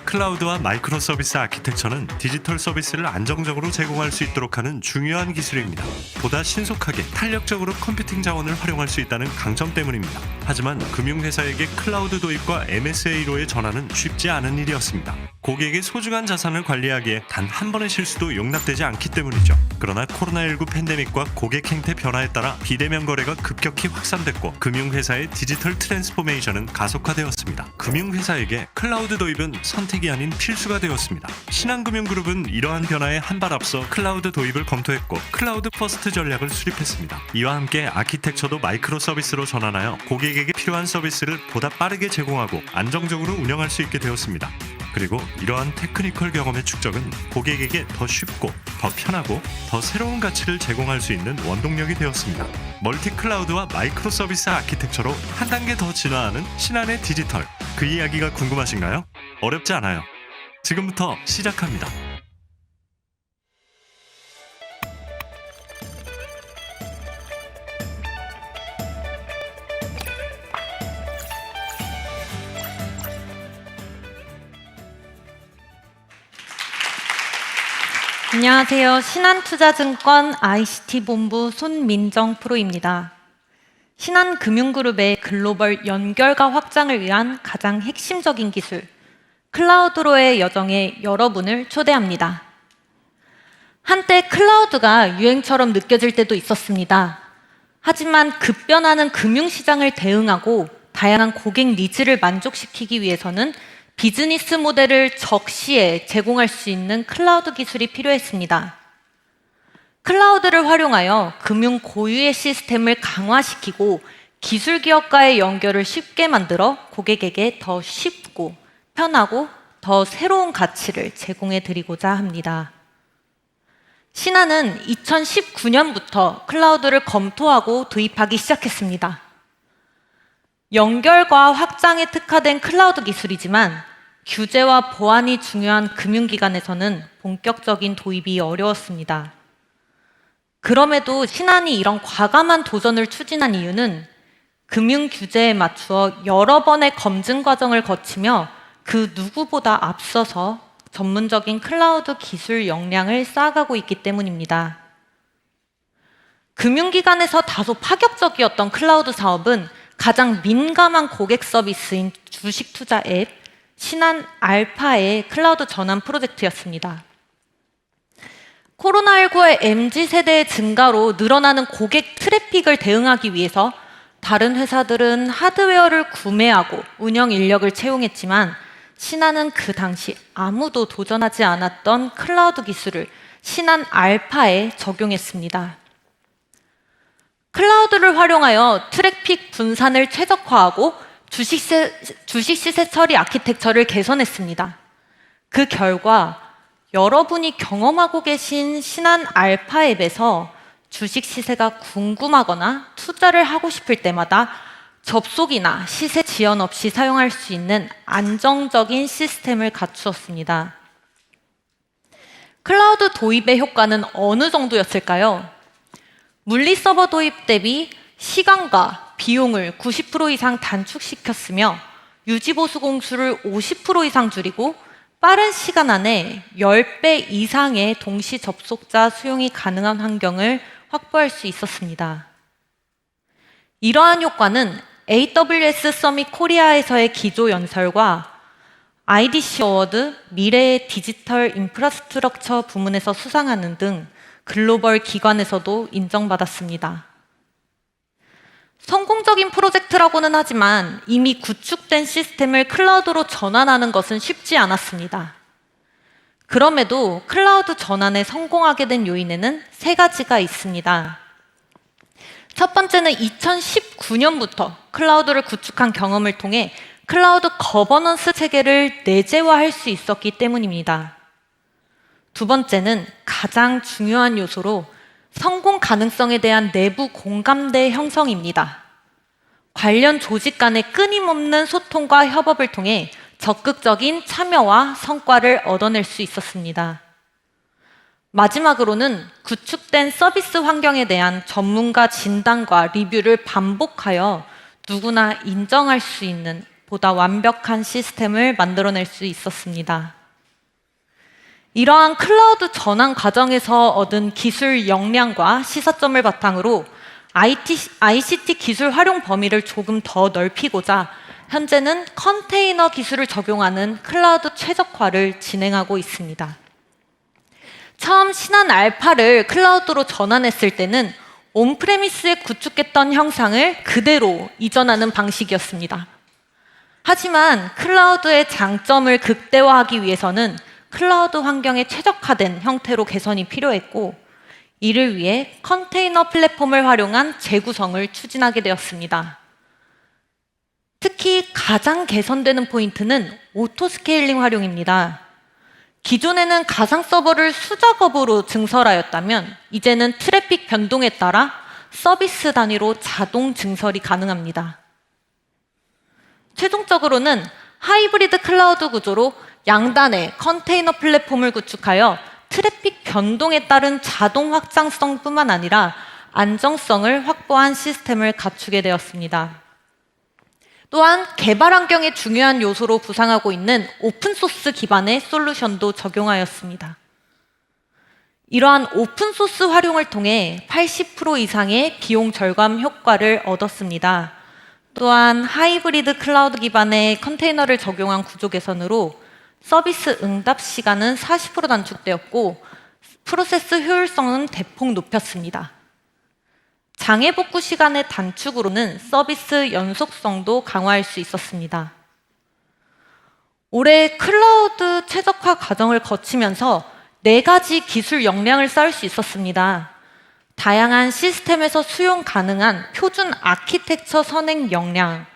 클라우드와 마이크로 서비스 아키텍처는 디지털 서비스를 안정적으로 제공할 수 있도록 하는 중요한 기술입니다. 보다 신속하게 탄력적으로 컴퓨팅 자원을 활용할 수 있다는 강점 때문입니다. 하지만 금융회사에게 클라우드 도입과 MSA로의 전환은 쉽지 않은 일이었습니다. 고객의 소중한 자산을 관리하기에 단 한 번의 실수도 용납되지 않기 때문이죠. 그러나 코로나19 팬데믹과 고객 행태 변화에 따라 비대면 거래가 급격히 확산됐고 금융회사의 디지털 트랜스포메이션은 가속화되었습니다. 금융회사에게 클라우드 도입은 선택이 아닌 필수가 되었습니다. 신한금융그룹은 이러한 변화에 한 발 앞서 클라우드 도입을 검토했고 클라우드 퍼스트 전략을 수립했습니다. 이와 함께 아키텍처도 마이크로 서비스로 전환하여 고객에게 필요한 서비스를 보다 빠르게 제공하고 안정적으로 운영할 수 있게 되었습니다. 그리고 이러한 테크니컬 경험의 축적은 고객에게 더 쉽고 더 편하고 더 새로운 가치를 제공할 수 있는 원동력이 되었습니다. 멀티 클라우드와 마이크로 서비스 아키텍처로 한 단계 더 진화하는 신한의 디지털, 그 이야기가 궁금하신가요? 어렵지 않아요. 지금부터 시작합니다. 안녕하세요. 신한투자증권 ICT본부 손민정 프로입니다. 신한금융그룹의 글로벌 연결과 확장을 위한 가장 핵심적인 기술, 클라우드로의 여정에 여러분을 초대합니다. 한때 클라우드가 유행처럼 느껴질 때도 있었습니다. 하지만 급변하는 금융시장을 대응하고 다양한 고객 니즈를 만족시키기 위해서는 비즈니스 모델을 적시에 제공할 수 있는 클라우드 기술이 필요했습니다. 클라우드를 활용하여 금융 고유의 시스템을 강화시키고 기술 기업과의 연결을 쉽게 만들어 고객에게 더 쉽고 편하고 더 새로운 가치를 제공해 드리고자 합니다. 신한은 2019년부터 클라우드를 검토하고 도입하기 시작했습니다. 연결과 확장에 특화된 클라우드 기술이지만 규제와 보안이 중요한 금융기관에서는 본격적인 도입이 어려웠습니다. 그럼에도 신한이 이런 과감한 도전을 추진한 이유는 금융 규제에 맞추어 여러 번의 검증 과정을 거치며 그 누구보다 앞서서 전문적인 클라우드 기술 역량을 쌓아가고 있기 때문입니다. 금융기관에서 다소 파격적이었던 클라우드 사업은 가장 민감한 고객 서비스인 주식 투자 앱 신한 알파의 클라우드 전환 프로젝트였습니다. 코로나19의 MZ세대의 증가로 늘어나는 고객 트래픽을 대응하기 위해서 다른 회사들은 하드웨어를 구매하고 운영 인력을 채용했지만 신한은 그 당시 아무도 도전하지 않았던 클라우드 기술을 신한 알파에 적용했습니다. 클라우드를 활용하여 트래픽 분산을 최적화하고 주식 시세 처리 아키텍처를 개선했습니다. 그 결과 여러분이 경험하고 계신 신한 알파 앱에서 주식 시세가 궁금하거나 투자를 하고 싶을 때마다 접속이나 시세 지연 없이 사용할 수 있는 안정적인 시스템을 갖추었습니다. 클라우드 도입의 효과는 어느 정도였을까요? 물리 서버 도입 대비 시간과 비용을 90% 이상 단축시켰으며 유지보수 공수를 50% 이상 줄이고 빠른 시간 안에 10배 이상의 동시 접속자 수용이 가능한 환경을 확보할 수 있었습니다. 이러한 효과는 AWS 서밋 코리아에서의 기조 연설과 IDC 어워드 미래의 디지털 인프라스트럭처 부문에서 수상하는 등 글로벌 기관에서도 인정받았습니다. 성공적인 프로젝트라고는 하지만 이미 구축된 시스템을 클라우드로 전환하는 것은 쉽지 않았습니다. 그럼에도 클라우드 전환에 성공하게 된 요인에는 3가지가 있습니다. 첫 번째는 2019년부터 클라우드를 구축한 경험을 통해 클라우드 거버넌스 체계를 내재화할 수 있었기 때문입니다. 두 번째는 가장 중요한 요소로 성공 가능성에 대한 내부 공감대 형성입니다. 관련 조직 간의 끊임없는 소통과 협업을 통해 적극적인 참여와 성과를 얻어낼 수 있었습니다. 마지막으로는 구축된 서비스 환경에 대한 전문가 진단과 리뷰를 반복하여 누구나 인정할 수 있는 보다 완벽한 시스템을 만들어낼 수 있었습니다. 이러한 클라우드 전환 과정에서 얻은 기술 역량과 시사점을 바탕으로 ICT 기술 활용 범위를 조금 더 넓히고자 현재는 컨테이너 기술을 적용하는 클라우드 최적화를 진행하고 있습니다. 처음 신한 알파를 클라우드로 전환했을 때는 온프레미스에 구축했던 형상을 그대로 이전하는 방식이었습니다. 하지만 클라우드의 장점을 극대화하기 위해서는 클라우드 환경에 최적화된 형태로 개선이 필요했고, 이를 위해 컨테이너 플랫폼을 활용한 재구성을 추진하게 되었습니다. 특히 가장 개선되는 포인트는 오토스케일링 활용입니다. 기존에는 가상 서버를 수작업으로 증설하였다면 이제는 트래픽 변동에 따라 서비스 단위로 자동 증설이 가능합니다. 최종적으로는 하이브리드 클라우드 구조로 양단에 컨테이너 플랫폼을 구축하여 트래픽 변동에 따른 자동 확장성뿐만 아니라 안정성을 확보한 시스템을 갖추게 되었습니다. 또한 개발 환경의 중요한 요소로 부상하고 있는 오픈소스 기반의 솔루션도 적용하였습니다. 이러한 오픈소스 활용을 통해 80% 이상의 비용 절감 효과를 얻었습니다. 또한 하이브리드 클라우드 기반의 컨테이너를 적용한 구조 개선으로 서비스 응답 시간은 40% 단축되었고 프로세스 효율성은 대폭 높였습니다. 장애 복구 시간의 단축으로는 서비스 연속성도 강화할 수 있었습니다. 올해 클라우드 최적화 과정을 거치면서 4가지 기술 역량을 쌓을 수 있었습니다. 다양한 시스템에서 수용 가능한 표준 아키텍처 선행 역량,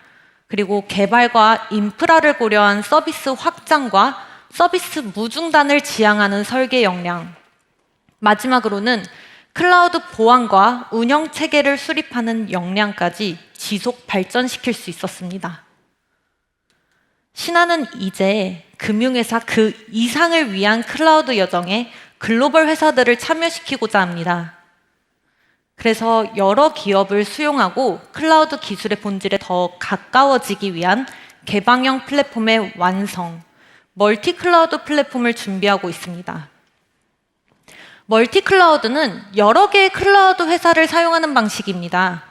그리고 개발과 인프라를 고려한 서비스 확장과 서비스 무중단을 지향하는 설계 역량, 마지막으로는 클라우드 보안과 운영 체계를 수립하는 역량까지 지속 발전시킬 수 있었습니다. 신한은 이제 금융회사 그 이상을 위한 클라우드 여정에 글로벌 회사들을 참여시키고자 합니다. 그래서 여러 기업을 수용하고 클라우드 기술의 본질에 더 가까워지기 위한 개방형 플랫폼의 완성, 멀티 클라우드 플랫폼을 준비하고 있습니다. 멀티 클라우드는 여러 개의 클라우드 회사를 사용하는 방식입니다.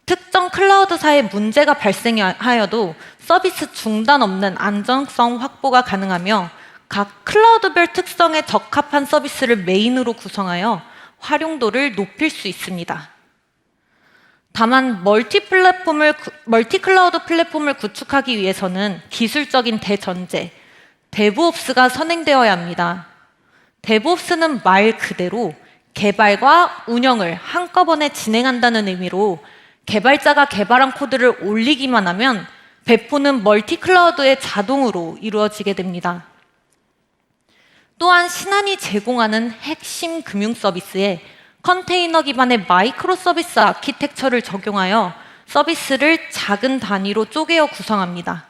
특정 클라우드사에 문제가 발생하여도 서비스 중단 없는 안정성 확보가 가능하며 각 클라우드별 특성에 적합한 서비스를 메인으로 구성하여 활용도를 높일 수 있습니다. 다만 멀티 클라우드 플랫폼을 구축하기 위해서는 기술적인 대전제, 데브옵스가 선행되어야 합니다. 데브옵스는 말 그대로 개발과 운영을 한꺼번에 진행한다는 의미로 개발자가 개발한 코드를 올리기만 하면 배포는 멀티 클라우드에 자동으로 이루어지게 됩니다. 또한 신한이 제공하는 핵심 금융 서비스에 컨테이너 기반의 마이크로 서비스 아키텍처를 적용하여 서비스를 작은 단위로 쪼개어 구성합니다.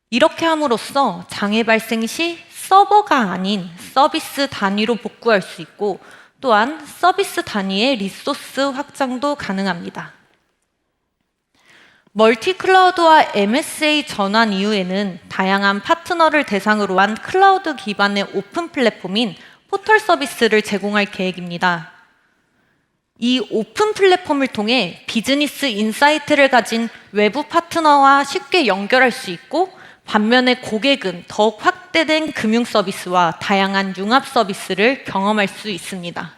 이렇게 함으로써 장애 발생 시 서버가 아닌 서비스 단위로 복구할 수 있고, 또한 서비스 단위의 리소스 확장도 가능합니다. 멀티 클라우드와 MSA 전환 이후에는 다양한 파트너를 대상으로 한 클라우드 기반의 오픈 플랫폼인 포털 서비스를 제공할 계획입니다. 이 오픈 플랫폼을 통해 비즈니스 인사이트를 가진 외부 파트너와 쉽게 연결할 수 있고, 반면에 고객은 더욱 확대된 금융 서비스와 다양한 융합 서비스를 경험할 수 있습니다.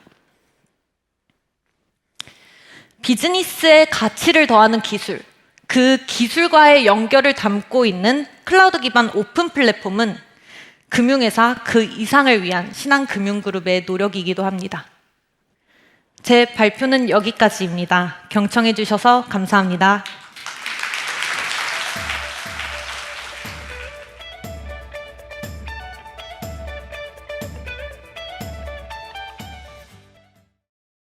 비즈니스의 가치를 더하는 기술, 그 기술과의 연결을 담고 있는 클라우드 기반 오픈 플랫폼은 금융회사 그 이상을 위한 신한금융그룹의 노력이기도 합니다. 제 발표는 여기까지입니다. 경청해 주셔서 감사합니다.